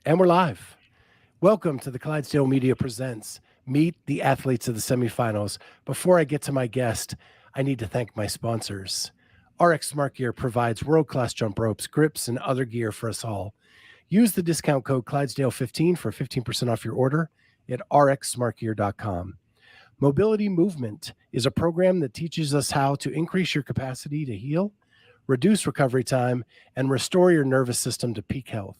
And we're live. Welcome to the Clydesdale Media Presents Meet the Athletes of the Semifinals. Before I get to my guest, I need to thank my sponsors. RX Smart Gear provides world-class jump ropes, grips, and other gear for us all. Use the discount code Clydesdale15 for 15% off your order at rxsmartgear.com. Mobility Movement is a program that teaches us how to increase your capacity to heal, reduce recovery time, and restore your nervous system to peak health.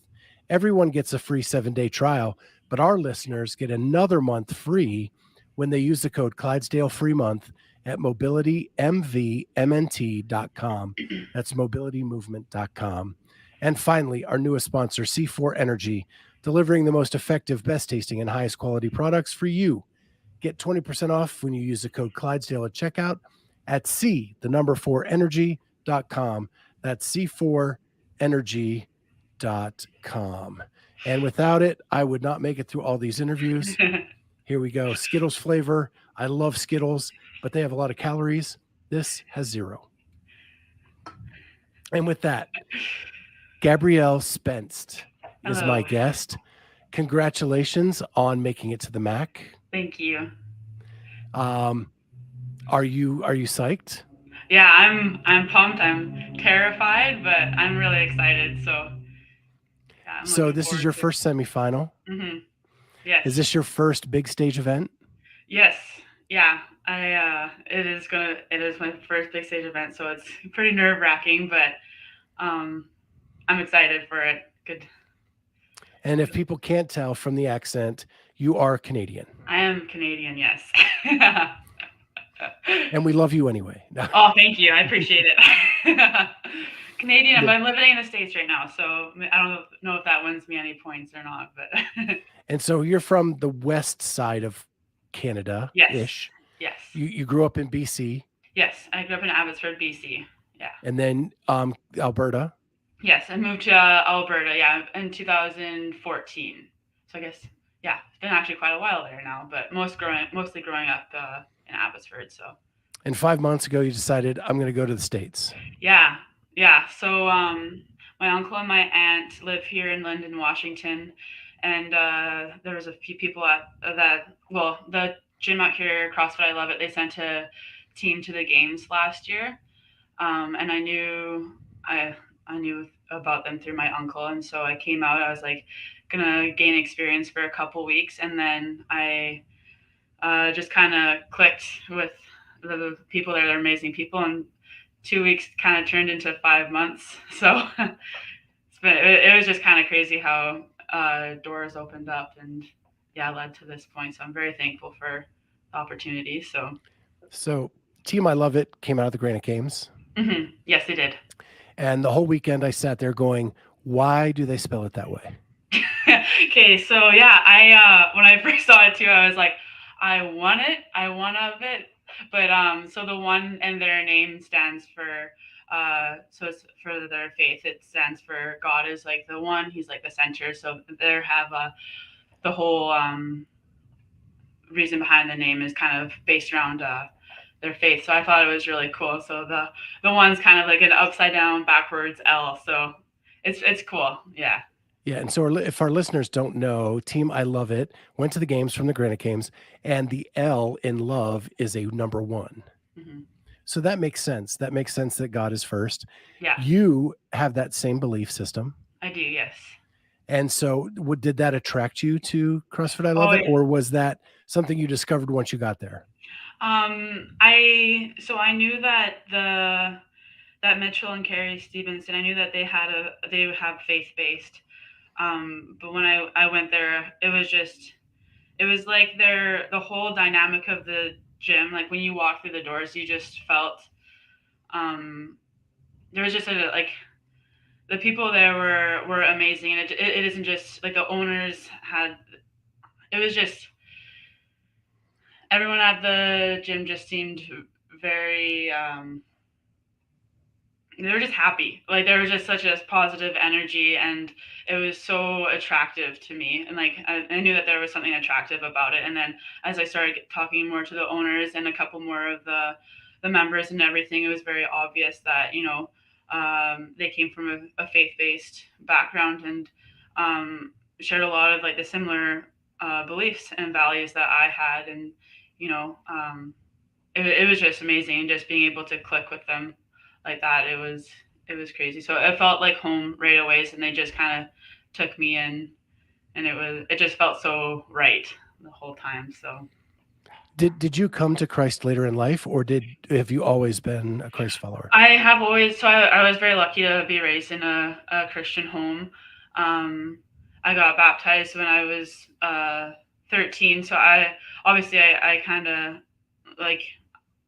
Everyone gets a free 7-day trial, but our listeners get another month free when they use the code Clydesdale Free Month at mobilitymvmnt.com. That's mobilitymovement.com. And finally, our newest sponsor, C4 Energy, delivering the most effective, best tasting, and highest quality products for you. Get 20% off when you use the code Clydesdale at checkout at C4energy.com. That's C4energy.com. And without it, I would not make it through all these interviews. Here we go. Skittles flavor. I love Skittles, but they have a lot of calories. This has 0. And with that, Gabrielle Spenst is Hello. my guest. Congratulations on making it to the MACC. Thank you. Are you psyched? Yeah, I'm pumped. I'm terrified, but I'm really excited. So yeah, I'm So looking this is forward your to it. first semifinal. Yes. Is this your first big stage event? Yes. Yeah. It is my first big stage event, so it's pretty nerve wracking, but I'm excited for it. Good. And if people can't tell from the accent, you are Canadian. I am Canadian, yes. And we love you anyway. Oh, thank you. I appreciate it. Canadian, but I'm living in the States right now, so I don't know if that wins me any points or not, but And so you're from the west side of Canada-ish. yes. You grew up in BC. Yes, I grew up in Abbotsford, BC. Yeah. And then Alberta. Yes, I moved to Alberta, yeah, in 2014. So I guess, yeah, it's been actually quite a while there now, but mostly growing up in Abbotsford. So. And 5 months ago, you decided I'm going to go to the States. Yeah, yeah. So my uncle and my aunt live here in Lyndon, Washington, and there was a few people at the gym out here, Crossfit I1uvit, they sent a team to the games last year, and I knew about them through my uncle, and so I came out. I was like gonna gain experience for a couple weeks, and then I just kind of clicked with the people there. They're amazing people, and 2 weeks kind of turned into 5 months. So it was just kind of crazy how doors opened up and yeah, led to this point. So I'm very thankful for the opportunity. So Team I Love It came out of the Granite Games. Yes, they did. And the whole weekend I sat there going, why do they spell it that way? Okay, so yeah, I when I first saw it too, I was like, I want of it. But so the one in their name stands for so it's for their faith. It stands for God is like the one. He's like the center. So they have the whole reason behind the name is kind of based around their faith. So I thought it was really cool. So the one's kind of like an upside down backwards L. So it's cool. Yeah. Yeah, and so if our listeners don't know, Team I Love It went to the games from the Granite Games, and the L in love is a number 1. So that makes sense. That makes sense that God is first. Yeah. You have that same belief system. I do, yes. And so did that attract you to CrossFit I1uvit, or was that something you discovered once you got there? I knew that that Mitchell and Carrie Stevenson, I knew that they have faith-based. But when I went there, it was like the whole dynamic of the gym. Like when you walk through the doors, you just felt there was just like the people there were amazing, and it isn't just like the owners had. It was just everyone at the gym just seemed very. They were just happy. Like there was just such a positive energy, and it was so attractive to me. And like I knew that there was something attractive about it. And then as I started talking more to the owners and a couple more of the members and everything, it was very obvious that they came from a faith-based background, and shared a lot of like the similar beliefs and values that I had, and you know, it was just amazing, and just being able to click with them like that, it was crazy. So it felt like home right away, and they just kind of took me in, and it just felt so right the whole time. So Did you come to Christ later in life, or have you always been a Christ follower? I have always, so I was very lucky to be raised in a Christian home. Um, I got baptized when I was 13. So I kind of like,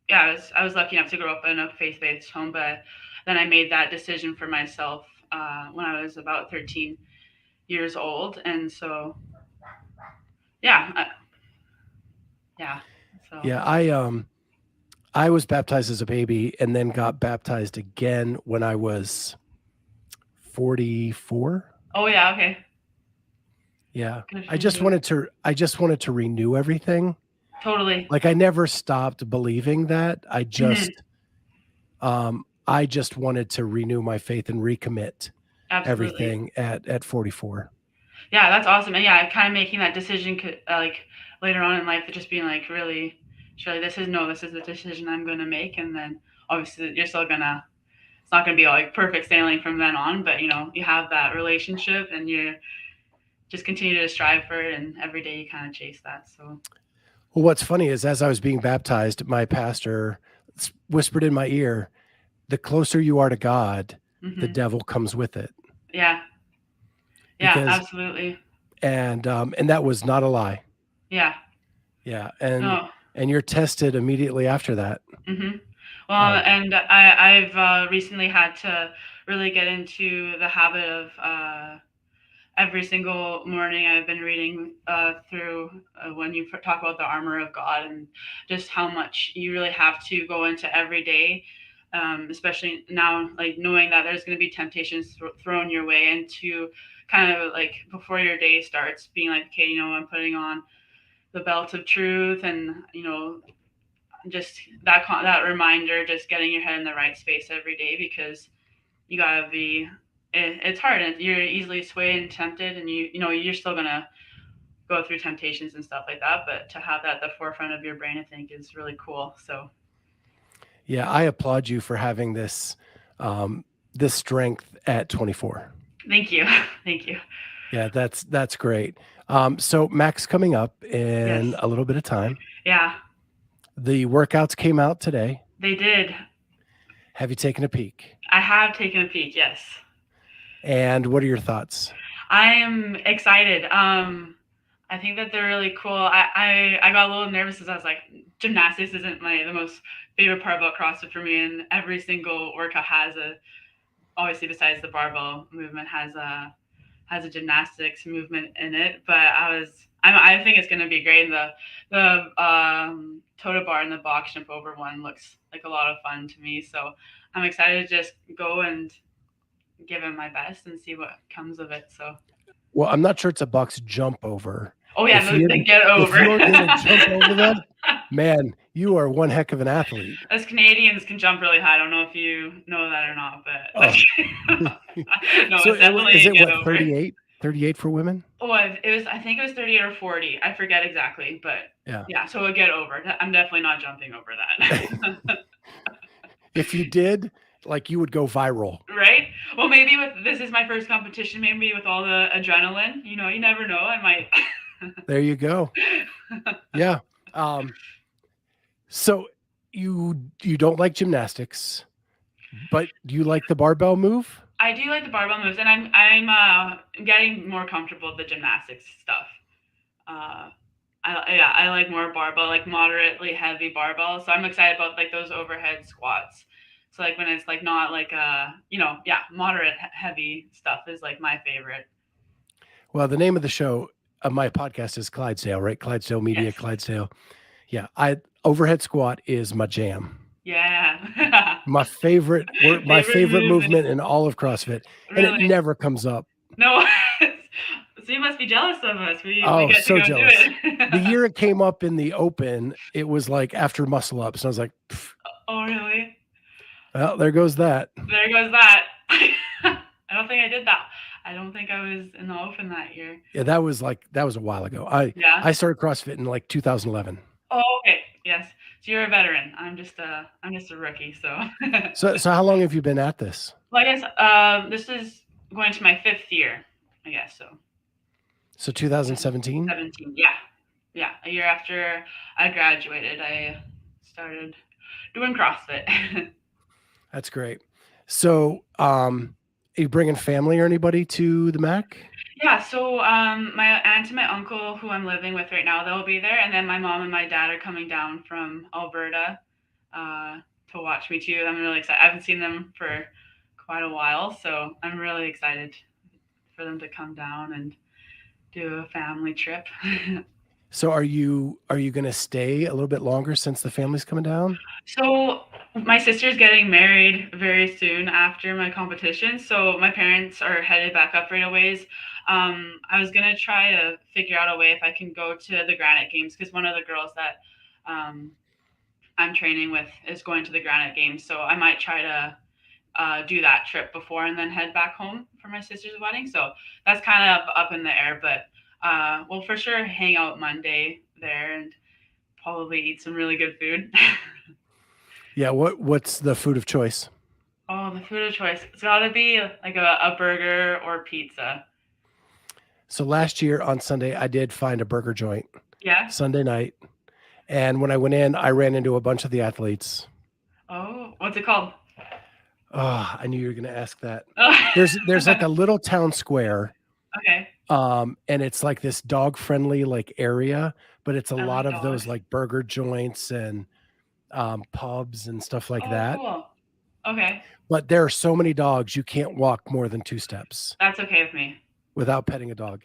yeah, I was lucky enough to grow up in a faith-based home, but then I made that decision for myself when I was about 13 years old. And so, yeah, yeah. So, Yeah, I was baptized as a baby and then got baptized again when I was 44. oh yeah, okay. Yeah. Good for I just you. wanted to I just wanted to renew everything. Totally. Like I never stopped believing that. Mhm. I just wanted to renew my faith and recommit Absolutely. everything at 44. Yeah, that's awesome. And yeah, kind of making that decision like later on in life, just being like, really, surely this is the decision I'm going to make. And then obviously you're still gonna, it's not going to be like perfect sailing from then on, but you have that relationship, and you just continue to strive for it. And every day you kind of chase that. So, Well, what's funny is as I was being baptized, my pastor whispered in my ear, "The closer you are to God, the hmm, devil comes with it." yeah, yeah, Because absolutely. and that was not a lie. Yeah, Yeah, no. and you're tested immediately after that. Hmm. Well, Um, and I've recently had to really get into the habit of, every single morning I've been reading through when you talk about the armor of God, and just how much you really have to go into every day, especially now, like knowing that there's going to be temptations thrown your way, and to kind of like before your day starts, being like, okay, I'm putting on the belt of truth, and just that reminder, just getting your head in the right space every day, because you gotta be. It's hard, and you're easily swayed and tempted, and you're still gonna go through temptations and stuff like that. But to have that at the forefront of your brain, I think, is really cool. So yeah, I applaud you for having um, this strength at 24. thank you, thank you. Yeah, that's great. So Mac's coming up Yes, in a little bit of time. yeah, The workouts came out today. they did. Have you taken a peek? I have taken a peek. Yes, And what are your thoughts? I am excited. I think that they're really cool. I got a little nervous as I was like, gymnastics isn't the most favorite part about CrossFit for me, and every single workout has a, obviously besides the barbell movement, has a gymnastics movement in it. But I think it's going to be great. The total bar and the box jump over one looks like a lot of fun to me. So I'm excited to just go and give it my best and see what comes of it. So, Well, I'm not sure it's a box jump over. oh yeah, If you the get if over. you're gonna jump over that, man, you are one heck of an athlete. Us Canadians can jump really high. I don't know if you know that or not, but Oh, no, so it's definitely is a it get what over. 38? 38 for women? Oh, it was. I think it was 38 or 40. I forget exactly, but Yeah. yeah. So a get over. I'm definitely not jumping over that. If you did, like you would go viral. Right? Well, maybe with this is my first competition. Maybe with all the adrenaline, you never know. I might. There you go. Yeah. So you don't like gymnastics, but you like the barbell move? I do like the barbell moves, and I'm getting more comfortable with the gymnastics stuff. Uh, I like more barbell, like moderately heavy barbell. So I'm excited about like those overhead squats. So like when it's like not like yeah, moderate heavy stuff is like my favorite. Well, the name of the show of my podcast is Clydesdale, right? Clydesdale Media, Yes. Clydesdale. Yeah, I overhead squat is my jam. Yeah. My Favorite favorite movement. movement in all of CrossFit, and it Really? never comes up. No. So you must be jealous of us. We Oh, get to so go do jealous. The it. year it came up in the open, it was like after muscle ups. And I was like, Oh really? well, there goes that. There goes that. I don't think I did that. I don't think I was in the open that year. Yeah, that was a while ago. I Yeah. I started CrossFit in like 2011. Oh, okay. Yes. So you're a veteran. I'm just a rookie. So. So how long have you been at this? Well, I guess this is going to my 5th year. I guess so. So 2017? 17. Yeah. Yeah. A year after I graduated, I started doing CrossFit. That's great. So, are you bringing family or anybody to the MACC? Yeah, so my aunt and my uncle, who I'm living with right now, they'll be there, and then my mom and my dad are coming down from Alberta uh, to watch me too. I'm really excited. I haven't seen them for quite a while, so I'm really excited for them to come down and do a family trip. So are you going to stay a little bit longer since the family's coming down? So my sister's getting married very soon after my competition, so my parents are headed back up right away. I was gonna try to figure out a way if I can go to the Granite Games because one of the girls that um, I'm training with is going to the Granite Games, so I might try to do that trip before and then head back home for my sister's wedding. So that's kind of up in the air, but we'll for sure hang out Monday there and probably eat some really good food. Yeah, what's the food of choice? Oh, the food of choice. It's got to be like a burger or pizza. So last year on Sunday I did find a burger joint Yeah. Sunday night, and when I went in I ran into a bunch of the athletes. Oh, what's it called? Oh, I knew you were going to ask that. Oh. There's like a little town square, Okay. and it's like this dog friendly like area, but it's a I lot like of those dogs. like burger joints and pubs and stuff like Oh, that. cool. Okay. But there are so many dogs you can't walk more than 2 steps That's okay with me. without petting a dog.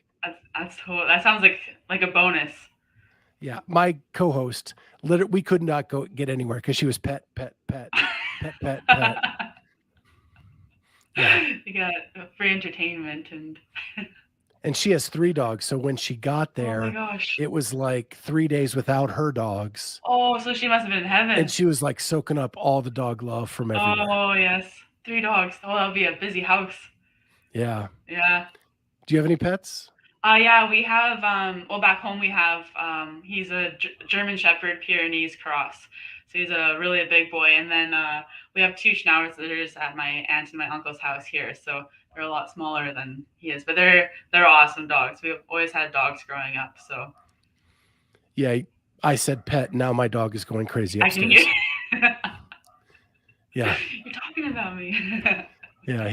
That sounds like a bonus. Yeah, my co-host, literally, we could not go get anywhere because she was pet, pet, pet, pet, pet, pet. Yeah, You got free entertainment and she has 3 dogs. So when she got oh my there, gosh. it was like 3 days without her dogs, Oh, so she must have been in heaven. and she was like soaking up all the dog love from everywhere. Oh yes. 3 dogs. Oh, that'll be a busy house. Yeah. Yeah. Do you have any pets? Yeah, we have well back home we have he's a German Shepherd Pyrenees cross. So he's a really a big boy and then we have 2 Schnauzers at my aunt and my uncle's house here. So they're a lot smaller than he is, but they're awesome dogs. We've always had dogs growing up, so Yeah, I said pet. Now my dog is going crazy I can upstairs. hear Yeah. you're talking about me. Yeah,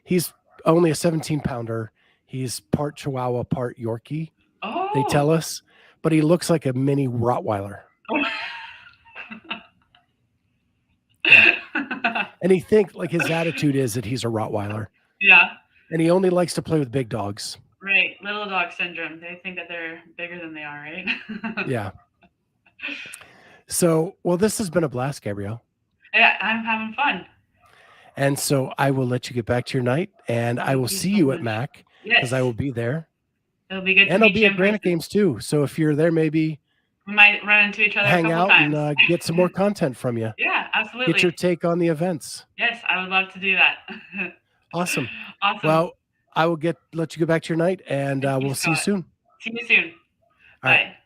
he's only a 17-pounder. He's part Chihuahua, part Yorkie, Oh. they tell us, but he looks like a mini Rottweiler. And he thinks like his attitude is that he's a Rottweiler. Yeah. And he only likes to play with big dogs. Right. Little dog syndrome. They think that they're bigger than they are, right? Yeah. So, well, this has been a blast, Gabrielle. Yeah, I'm having fun. And so I will let you get back to your night, and I Thank will you see so you at much. MACC Yes. because I will be there. It'll be good to And I'll meet be you at in Granite person. Games too. So if you're there, maybe We might run into each other a hang couple out times. and get some more content from you. Yeah, absolutely. Get your take on the events. Yes, I would love to do that. Awesome. Awesome. Well, I will let you go back to your night, and Thank you, we'll see you Scott. soon. See you soon. All right. Bye.